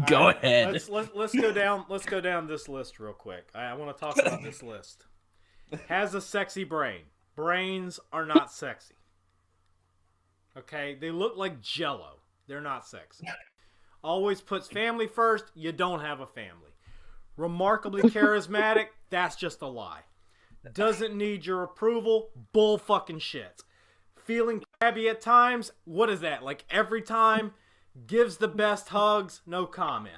Go right, ahead. let's go down. Let's go down this list real quick. I want to talk about this list. Has a sexy brain. Brains are not sexy. Okay, they look like Jello. They're not sexy. Always puts family first. You don't have a family. Remarkably charismatic. That's just a lie. Doesn't need your approval. Bull fucking shit. Feeling crabby at times. What is that? Like every time? Gives the best hugs. No comment.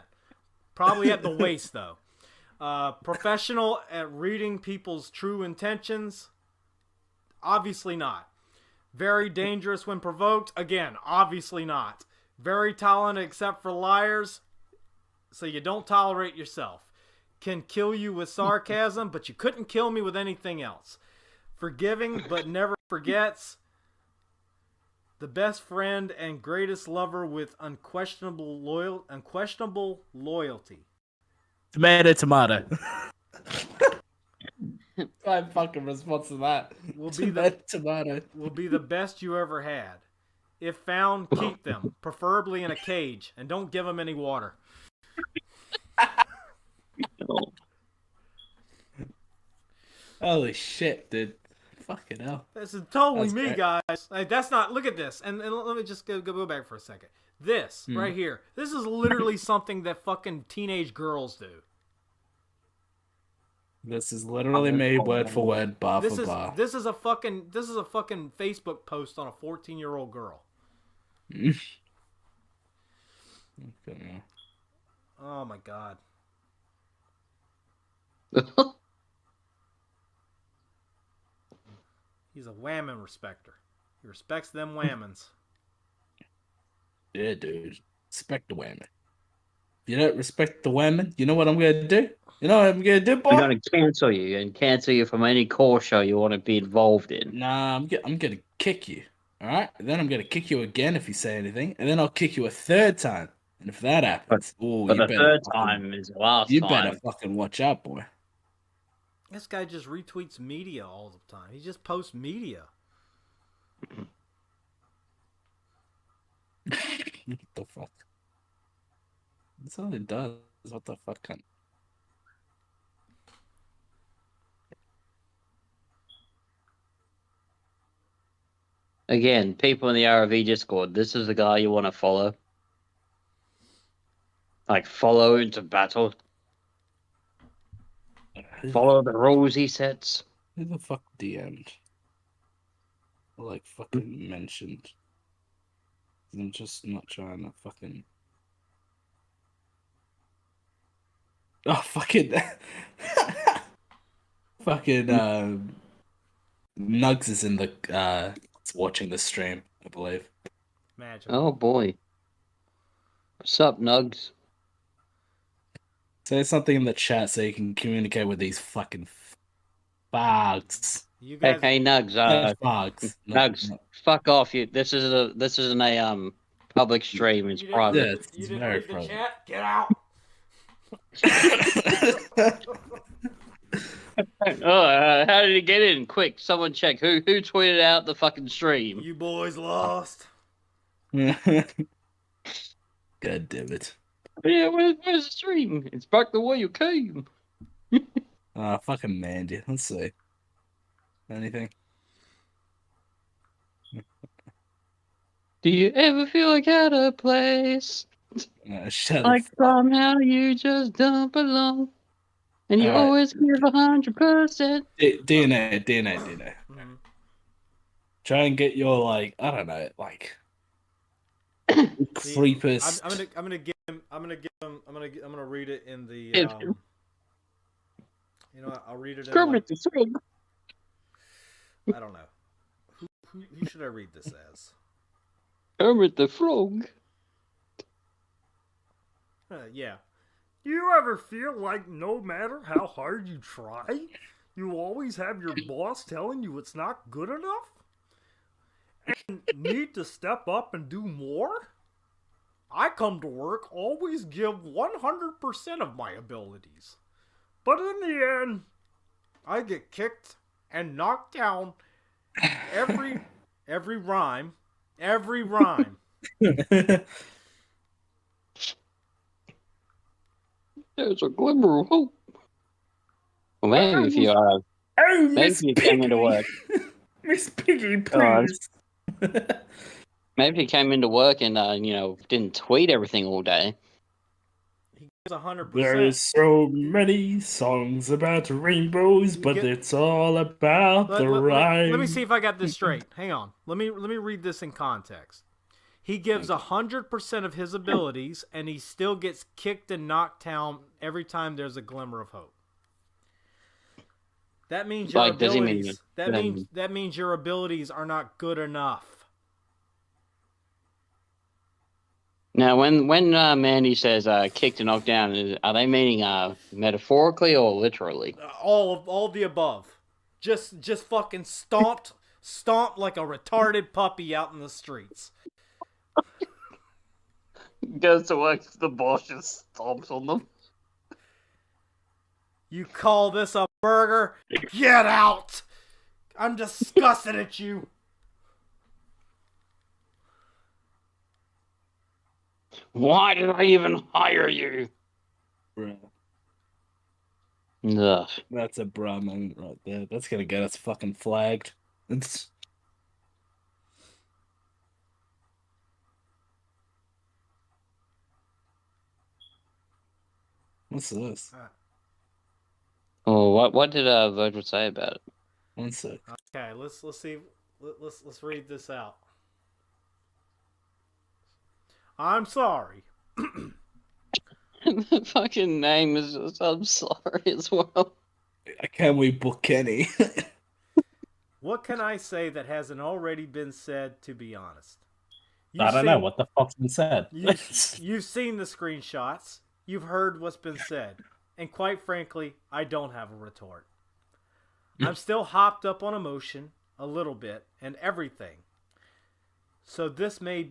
Probably at the waist though. Professional at reading people's true intentions. Obviously not. Very dangerous when provoked. Again, obviously not. Very tolerant except for liars. So you don't tolerate yourself. Can kill you with sarcasm, but you couldn't kill me with anything else. Forgiving, but never forgets. The best friend and greatest lover with unquestionable loyalty. Tomato. My fucking response to that. Will be the best you ever had. If found, keep them, preferably in a cage, and don't give them any water. Holy shit, dude. Fucking hell. This is totally That's me, great. guys. Like, that's not. Look at this, and let me just go back for a second. This right here. This is literally something that fucking teenage girls do. This is literally me, word for word, bar for bar. This is a fucking Facebook post on a 14-year-old girl. Okay. Oh my god. He's a whammon respecter. He respects them whammons. Yeah, dude. Respect the women. If you don't respect the women, you know what I'm gonna do? You know what I'm gonna do, boy? I'm going to cancel you and cancel you from any core show you want to be involved in. Nah, I'm gonna kick you. All right. Then I'm gonna kick you again if you say anything, and then I'll kick you a third time. And if that happens, But the third time is the last you time. better fucking watch out, boy. This guy just retweets media all the time. He just posts media. What the fuck? That's all it does. What the fuck? Again, people in the RV Discord, this is the guy you want to follow. Like, follow into battle. Follow the rules he sets. Who the fuck DM'd? Or like fucking mentioned? I'm just not trying to fucking. Oh, fucking. Fucking, Nugs is in the, watching the stream, I believe. Imagine. Oh boy. What's up, Nugs? Say something in the chat so you can communicate with these fucking bugs. You guys, Hey, Nugs. Bugs. Nugs, fuck off! You. This isn't a public stream. It's private. Yeah, it's you didn't very read the private. chat? Get out. How did he get in? Quick, someone check. Who tweeted out the fucking stream? You boys lost. God damn it. Yeah, where's the stream? It's back the way you came. Fucking Mandy. Let's see. Anything? Do you ever feel like out of place? Shut Like up. somehow you just don't belong, and you All right. always give 100%. DNA. Mhm. Try and get your, like, I don't know, like, See, creepers. I'm gonna read it in the. You know what? I'll read it in. Kermit Like, the Frog. I don't know. Who should I read this as? Kermit the Frog. Yeah. Do you ever feel like no matter how hard you try, you always have your boss telling you it's not good enough? And need to step up and do more? I come to work, always give 100% of my abilities. But in the end, I get kicked and knocked down every rhyme. There's a glimmer of hope. Well, maybe if you Oh, maybe Miss if you came into Piggy. work, Miss Piggy, God. please. maybe if you came into work and didn't tweet everything all day. He gives 100%. There's so many songs about rainbows, but it's all about the rhyme. Let me see if I got this straight. Hang on. Let me read this in context. He gives 100% of his abilities, and he still gets kicked and knocked down every time there's a glimmer of hope. That means your Like, does he mean- abilities. That means your abilities are not good enough. Now, when Mandy says kicked and knocked down, are they meaning metaphorically or literally? All the above. Just fucking stomped like a retarded puppy out in the streets. Goes to work, the boss just stomps on them. You call this a burger? Get out! I'm disgusted at you. Why did I even hire you? Bruh, Ugh. that's a bruh moment right there. That's gonna get us fucking flagged. It's... What's this? Oh, what did Virgil say about it? One sec. Okay, let's see. Let's read this out. I'm sorry. The fucking name is just, I'm sorry as well. Can we book Kenny? What can I say that hasn't already been said, to be honest? I don't know what the fuck's been said. You've seen the screenshots. You've heard what's been said. And quite frankly, I don't have a retort. I'm still hopped up on emotion, a little bit, and everything. So this may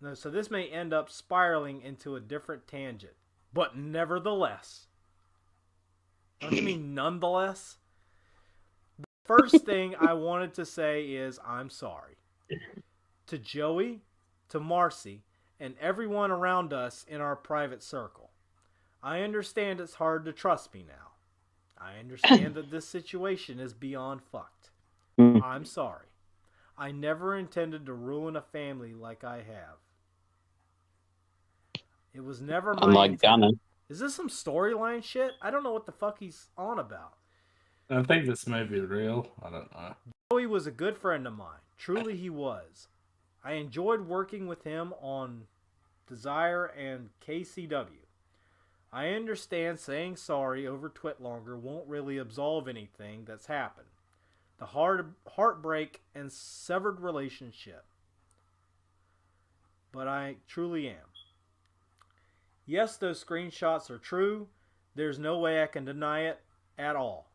end up spiraling into a different tangent. But nevertheless. Don't you mean nonetheless? The first thing I wanted to say is I'm sorry. To Joey, to Marcy, and everyone around us in our private circle. I understand it's hard to trust me now. I understand that this situation is beyond fucked. I'm sorry. I never intended to ruin a family like I have. It was never my Unlike intent. Gunner. Is this some storyline shit? I don't know what the fuck he's on about. I think this may be real. I don't know. Joey was a good friend of mine. Truly he was. I enjoyed working with him on Desire and KCW. I understand saying sorry over Twitlonger won't really absolve anything that's happened. The heartbreak and severed relationship. But I truly am. Yes, those screenshots are true. There's no way I can deny it at all.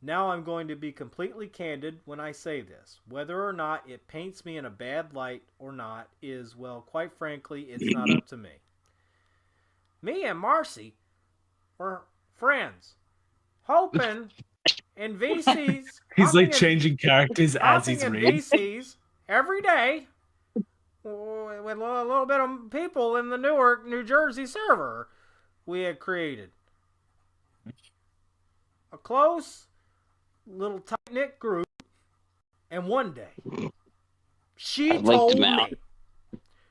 Now I'm going to be completely candid when I say this. Whether or not it paints me in a bad light or not is, well, quite frankly, it's not up to me. Me and Marcy were friends, hoping in VCs. He's like hopping changing characters as hopping he's in reading. VCs every day with a little bit of people in the Newark, New Jersey server we had created. A close, little tight-knit group. And one day, she told me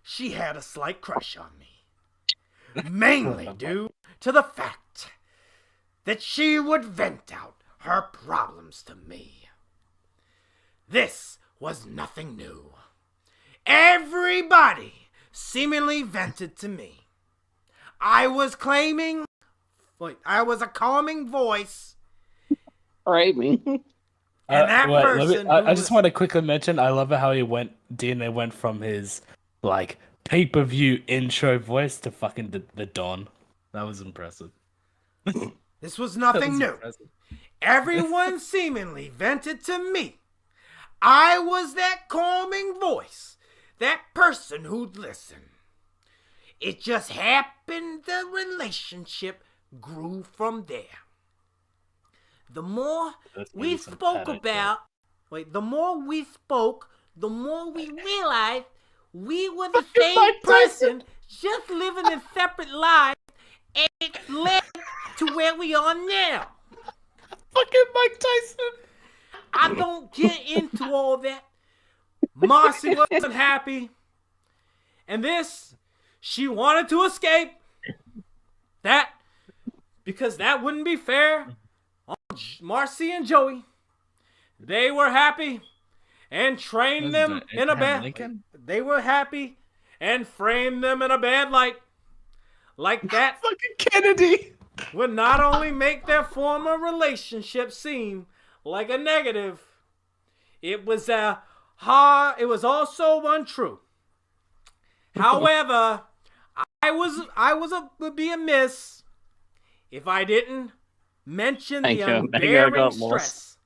she had a slight crush on me. Mainly due to the fact that she would vent out her problems to me. This was nothing new. Everybody seemingly vented to me. I was a calming voice. Framing. And that person I just want to quickly mention, I love how DNA went from his, like, pay-per-view intro voice to fucking the Don. That was impressive. This was nothing new. Impressive. Everyone seemingly vented to me. I was that calming voice, that person who'd listen. It just happened the relationship grew from there. The more we spoke about, the more we spoke, the more we realized we were the same person, just living in separate lives And it led to where we are now. Fucking Mike Tyson. I don't get into all that. Marcy wasn't happy. And this, she wanted to escape. That, because that wouldn't be fair on Marcy and Joey. They were happy and trained them in a bad. They were happy and framed them in a bad light. Like that Fucking Kennedy. would not only make their former relationship seem like a negative, it was also untrue. However, would be amiss if I didn't mention the unbearing stress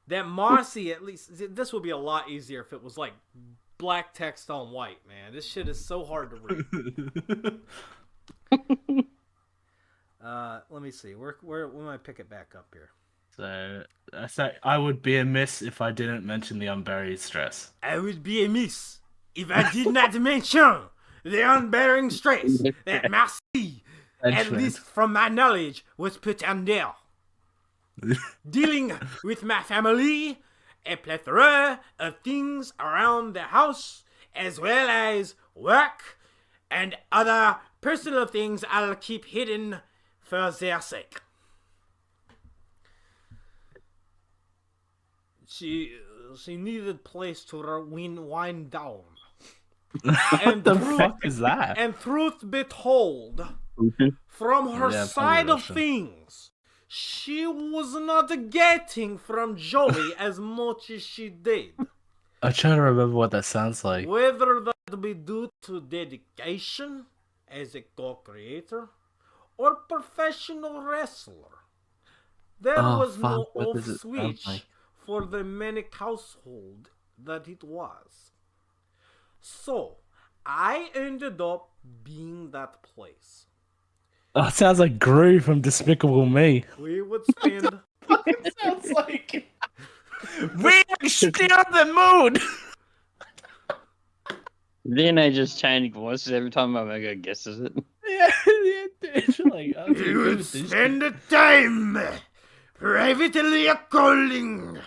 that Marcy, at least, this would be a lot easier if it was like black text on white, man. This shit is so hard to read. Let me see. Where when I pick it back up here? So I say I would be amiss if I didn't mention the unburied stress. I would be amiss if I did not mention the unbearing stress that Marcy, at least from my knowledge, was put under. Dealing with my family, a plethora of things around the house, as well as work and other personal things I'll keep hidden for their sake. She needed place to wind down. And the fuck is that? And truth be told, from her side of things, she was not getting from Joey as much as she did. I'm trying to remember what that sounds like. Whether that be due to dedication as a co-creator or professional wrestler, there was no off switch for the manic household that it was. So, I ended up being that place. Oh, it sounds like Gru from Despicable Me. We would spend... It sounds like... We steer the moon! Then they just change voices every time my mega guesses it. Yeah, like, we would spend the time privately calling.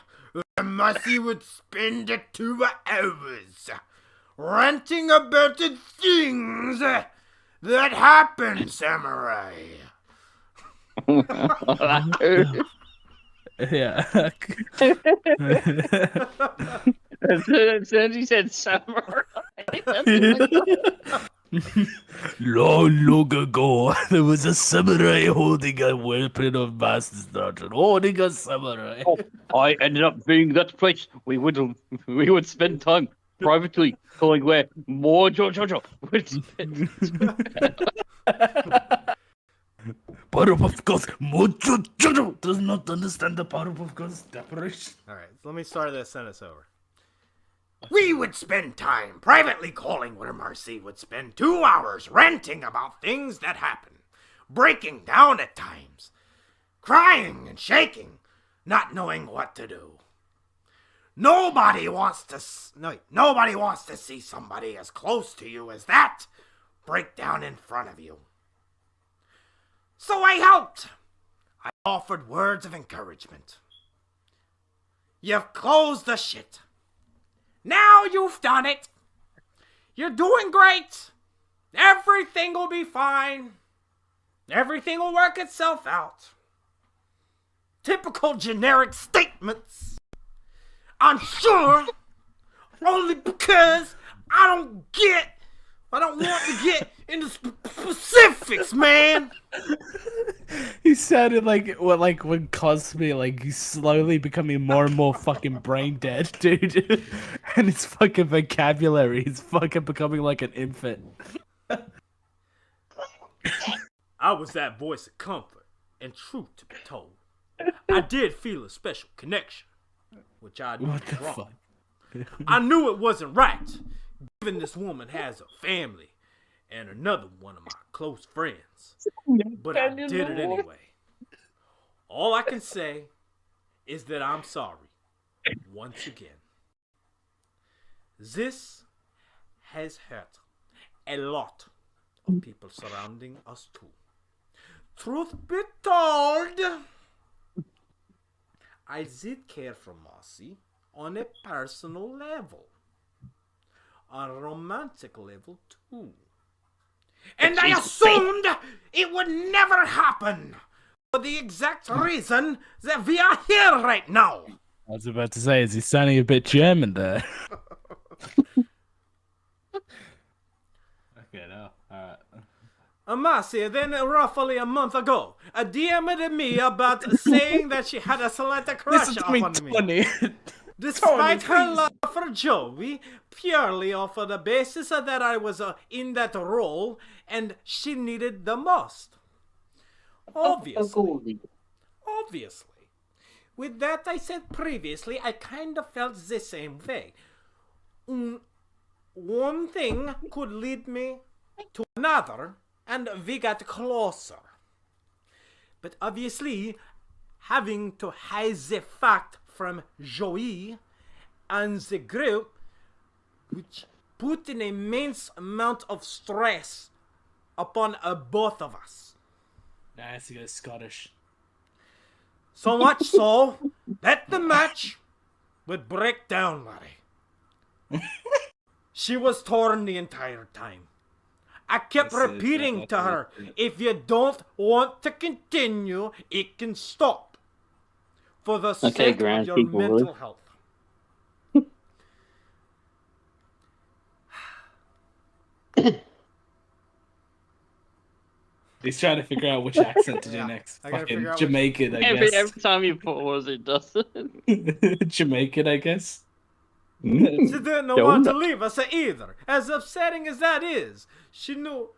Marcy would spend 2 hours ranting about the things that happen, Samurai. Yeah. As soon as he said samurai. Long ago, there was a samurai holding a weapon of mass destruction. Holding a samurai. I ended up being that place. We would spend time privately calling where more Jojo would spend. Powerpuff Girls, Mojo Jojo does not understand the Powerpuff Girls separation. Alright, so let me start that sentence over. We would spend time privately calling where Marcy would spend 2 hours ranting about things that happen, breaking down at times, crying and shaking, not knowing what to do. Nobody wants to see somebody as close to you as that break down in front of you. So I helped. I offered words of encouragement. You've closed the shit. Now you've done it. You're doing great. Everything will be fine. Everything will work itself out. Typical generic statements. I'm sure. Only because I don't want to get into specifics, man. He sounded like when Cosby, like he's slowly becoming more and more fucking brain dead, dude. And his fucking vocabulary is fucking becoming like an infant. I was that voice of comfort and truth to be told. I did feel a special connection, which I knew was wrong. Fuck? I knew it wasn't right, given this woman has a family and another one of my close friends. But I did it anyway. All I can say is that I'm sorry. Once again. This has hurt a lot of people surrounding us too. truth be told, I did care for Marcy on a personal level. On a romantic level, too. And I assumed it would never happen. For the exact reason that we are here right now. I was about to say, is he sounding a bit German there? Okay, no. Alright. Marcy, then roughly a month ago, DM'd me about saying that she had a slight crush Listen to me, on me. Tony. Despite her please. love for Joey, purely off of the basis that I was in that role and she needed the most. Obviously. With that I said previously, I kind of felt the same way. One thing could lead me to another, and we got closer. But obviously, having to hide the fact from Joey and the group, which put an immense amount of stress upon both of us. Nice to go Scottish. So much so that the match would break down, Larry. She was torn the entire time. I kept repeating to her, if you don't want to continue, it can stop. For the sake of your mental health. He's trying to figure out which accent to do next. I gotta Fucking figure out Jamaican, I Every guess. time you pause, it does it. Jamaican, I guess. She didn't want to leave us either. As upsetting as that is, we knew,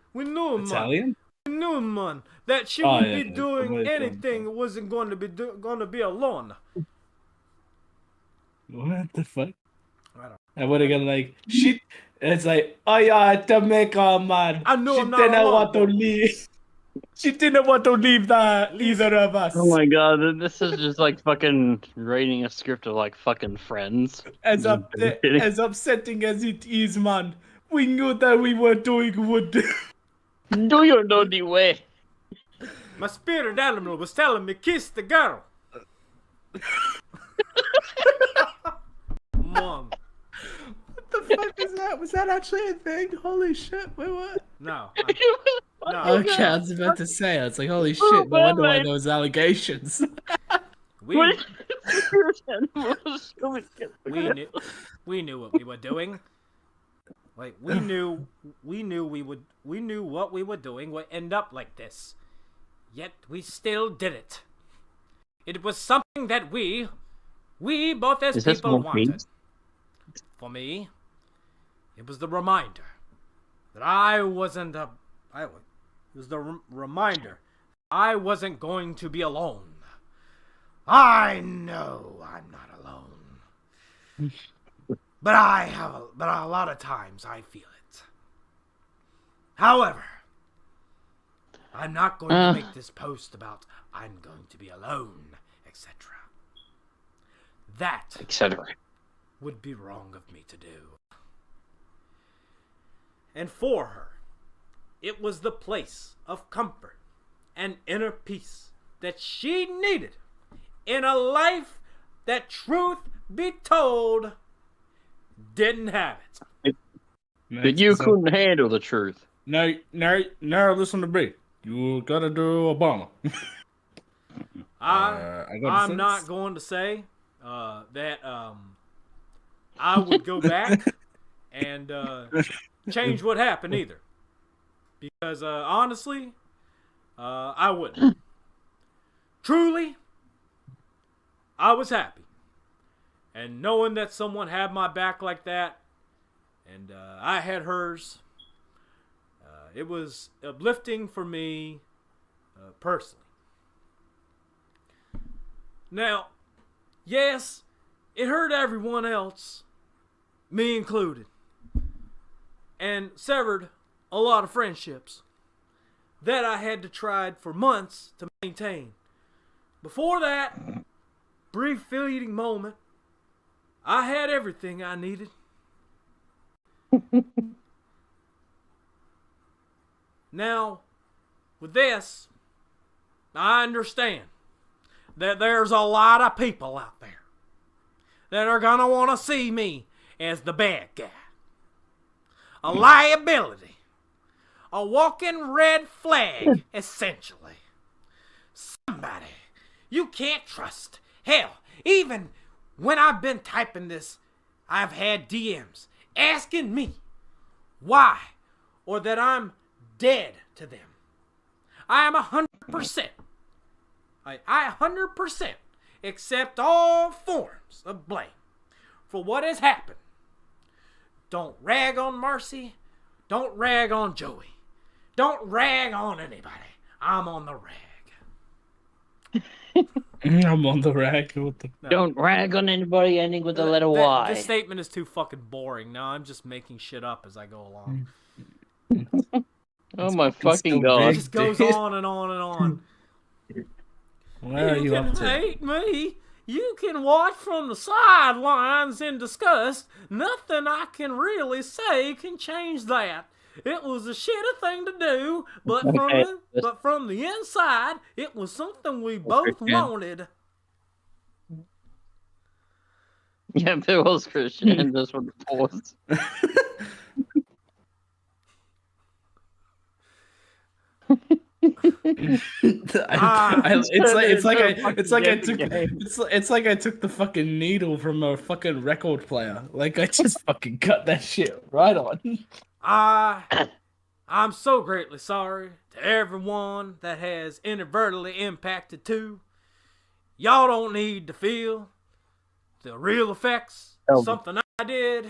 Italian? We knew, man, that she wouldn't be doing anything, wasn't going to be alone. What the fuck? I don't. I would have got like, shit. It's like, oh yeah, Jamaica, man. I know she I'm not didn't alone, want to leave. She didn't want to leave either of us. Oh my god, this is just like fucking reading a script of like fucking Friends. As upsetting as it is, man. We knew that we were doing good. Do you know the way? My spirit animal was telling me kiss the girl. Mom. What the fuck is that? Was that actually a thing? Holy shit! Wait, what? No. No. Okay, I was about to say. I was like, holy shit! No wonder why those allegations. We knew what we were doing. Like we knew what we were doing would end up like this. Yet we still did it. It was something that we both as people wanted. For me, it was the reminder that I wasn't going to be alone. I know I'm not alone. But a lot of times I feel it. However, I'm not going to make this post about I'm going to be alone, etc. That etc. would be wrong of me to do. And for her, it was the place of comfort and inner peace that she needed in a life that, truth be told, didn't have it. But you couldn't handle the truth. No, listen to me. You gotta do Obama. I'm not going to say that I would go back and change what happened either. Because honestly, I wouldn't. Truly, I was happy. And knowing that someone had my back like that, and I had hers, it was uplifting for me personally. Now, yes, it hurt everyone else, me included, and severed a lot of friendships that I had to try for months to maintain. Before that brief fleeting moment, I had everything I needed. Now, with this, I understand that there's a lot of people out there that are gonna want to see me as the bad guy. A liability. A walking red flag, essentially. Somebody you can't trust. Hell, even when I've been typing this, I've had DMs asking me why or that I'm dead to them. I am 100%. I 100% accept all forms of blame for what has happened. Don't rag on Marcy. Don't rag on Joey. Don't rag on anybody. I'm on the rag. I'm on the rag. What the... No. Don't rag on anybody ending with the letter Y. This statement is too fucking boring. Now I'm just making shit up as I go along. Oh my fucking fucking so god. It big. just goes on and on and on. Where are you can up to? hate me. You can watch from the sidelines in disgust. Nothing I can really say can change that. It was a shitty thing to do, but from the inside, it was something we both wanted. Yeah, if it was Christian, this would pause. It's like I took the fucking needle from a fucking record player. Like I just fucking cut that shit right on. I'm so greatly sorry to everyone that has inadvertently impacted too. Y'all don't need to feel the real effects of something I did.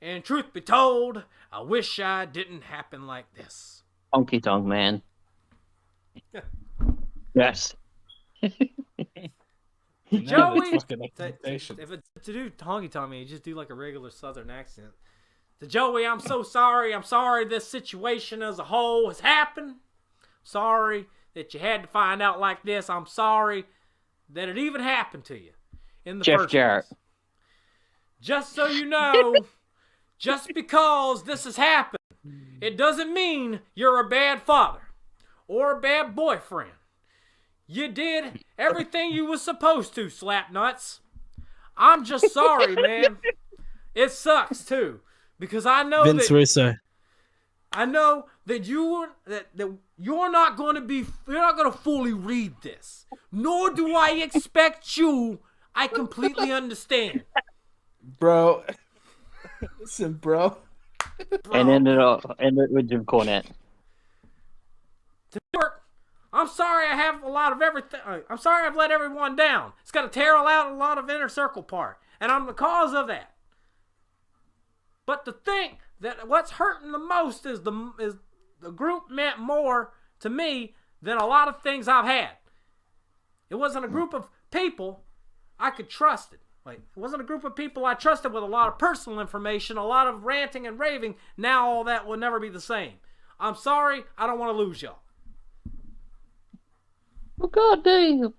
And truth be told, I wish I didn't happen like this. Honky tonk man. Yes. Joey, if it's to do honky tonk man, you just do like a regular southern accent. To Joey, I'm so sorry. I'm sorry this situation as a whole has happened. Sorry that you had to find out like this. I'm sorry that it even happened to you in the Jeff first Jarrett. place. Just so you know, just because this has happened, it doesn't mean you're a bad father or a bad boyfriend. You did everything you was supposed to, Slapnuts. I'm just sorry, man. It sucks too. Because I know Vince Russo. I know that you're not going to fully read this. Nor do I expect you. I completely understand. Bro. Listen, bro. And ended with Jim Cornette. I'm sorry I have a lot of everything. I'm sorry I've let everyone down. It's got to tear out a lot of inner circle part. And I'm the cause of that. But to think that what's hurting the most is the group meant more to me than a lot of things I've had. It wasn't a group of people I could trust. It wasn't a group of people I trusted with a lot of personal information, a lot of ranting and raving. Now all that will never be the same. I'm sorry. I don't want to lose y'all. Oh, god damn.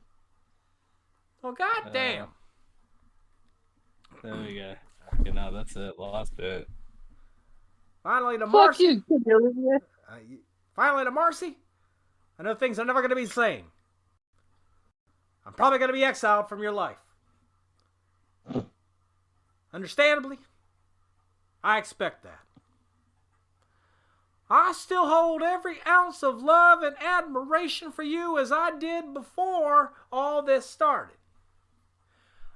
Oh, god damn. There we go. Okay, now that's it. Last bit. Finally to Fuck Marcy. you. Finally to Marcy. I know things are never going to be the same. I'm probably going to be exiled from your life. Understandably, I expect that. I still hold every ounce of love and admiration for you as I did before all this started.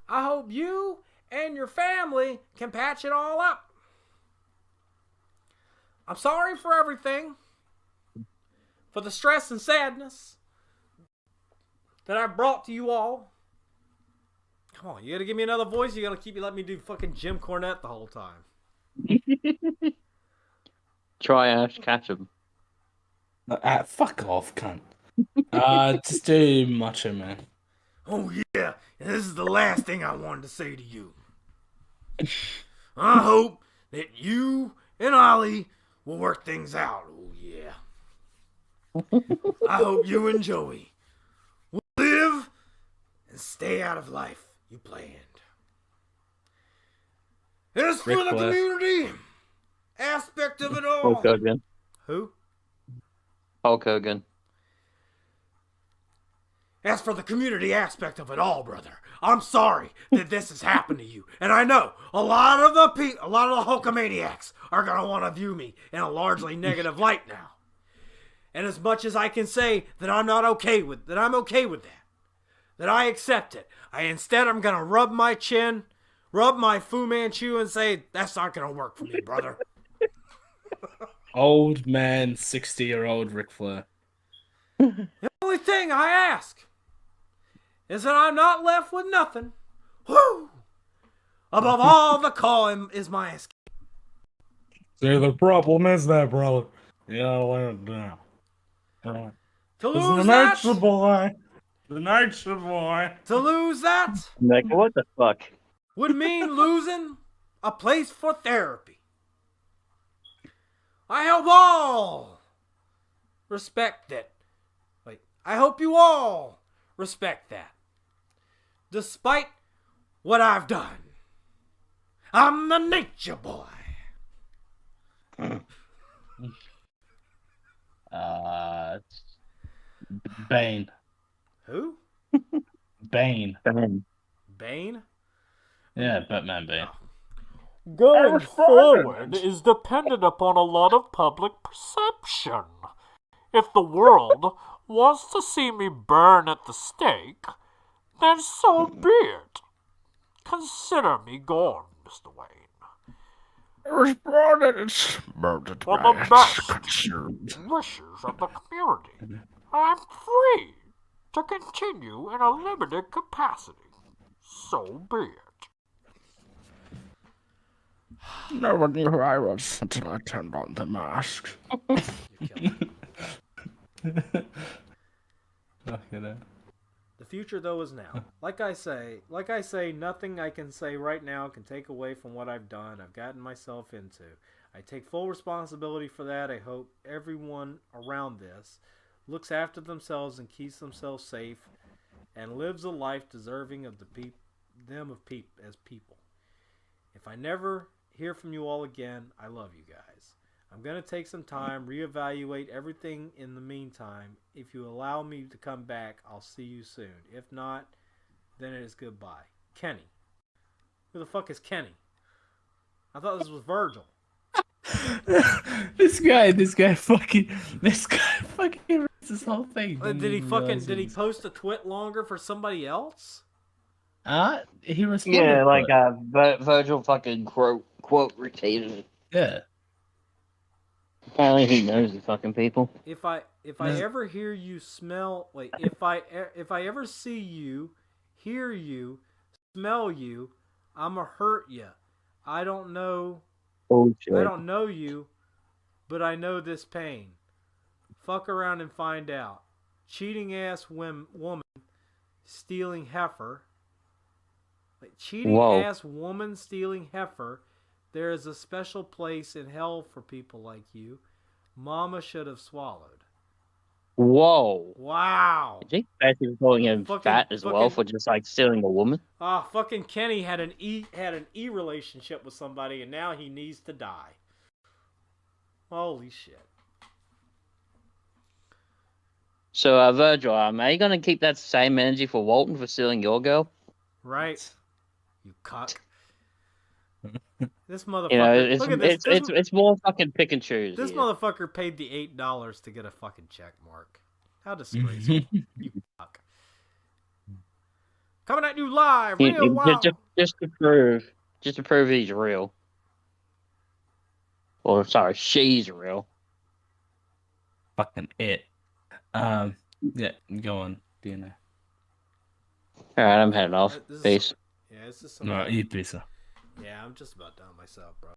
I hope you and your family can patch it all up. I'm sorry for everything, for the stress and sadness that I brought to you all. Come on, you gotta give me another voice. You gotta let me do fucking Jim Cornette the whole time. Try Ash Ketchum. Fuck off, cunt. Just do Macho Man. Oh yeah, and this is the last thing I wanted to say to you. I hope that you and Ollie will work things out. Oh yeah. I hope you and Joey will live and stay out of life you planned. As for the community aspect of it all. Hulk Hogan. Who? Hulk Hogan. As for the community aspect of it all, brother, I'm sorry that this has happened to you. And I know a lot of the Hulkamaniacs are going to want to view me in a largely negative light now. And as much as I can say that I'm okay with that, that I accept it, I'm going to rub my chin, rub my Fu Manchu and say, that's not going to work for me, brother. Old man, 60-year-old Ric Flair. The only thing I ask is that I'm not left with nothing. Whoo! Above all the calling is my escape. See, the problem is that, brother. You gotta let it down. To lose that, The nature boy. to lose that Like, what the fuck? would mean losing a place for therapy. I hope all respect that. Wait, I hope you all respect that. Despite what I've done, I'm the nature boy. Bane. Who? Bane. Bane? Yeah, Batman Bane. Going forward is dependent upon a lot of public perception. If the world wants to see me burn at the stake, then so be it. Consider me gone, Mr. Wayne. For the best wishes of the community, I'm free to continue in a limited capacity. So be it. No one knew who I was until I turned on the mask. The future, though, is now. Like I say, nothing I can say right now can take away from what I've done. I've gotten myself into. I take full responsibility for that. I hope everyone around this looks after themselves and keeps themselves safe and lives a life deserving of as people. If I never hear from you all again, I love you guys. I'm going to take some time, reevaluate everything in the meantime. If you allow me to come back, I'll see you soon. If not, then it is goodbye. Kenny. Who the fuck is Kenny? I thought this was Virgil. This guy fucking reads this whole thing. Did he post a twit longer for somebody else? He responded. Yeah, to like it. Virgil fucking quote repeated it. Yeah. Apparently he knows the fucking people. If I ever hear you smell, wait, if I ever see you, hear you, smell you, I'ma hurt you. I don't know. Oh shit. I don't know you, but I know this pain. Fuck around and find out. Cheating ass woman stealing heifer. Like, cheating ass woman stealing heifer. There is a special place in hell for people like you. Mama should have swallowed. Whoa. Wow. Is he basically calling him fat as well for just like stealing a woman? Fucking Kenny had an E relationship with somebody and now he needs to die. Holy shit. So, Virgil, are you gonna keep that same energy for Walton for stealing your girl? Right. You cuck. This motherfucker. You know, look at this. it's more fucking pick and choose. This motherfucker paid the $8 to get a fucking check mark. How disgraceful. You fuck. Coming at you live, real wow. Just to prove he's real. Or sorry, she's real. Fucking it. Yeah, go on, DNA. Alright, I'm heading off. Peace. Yeah, it's just No, eat pizza. Yeah, I'm just about done myself, bro.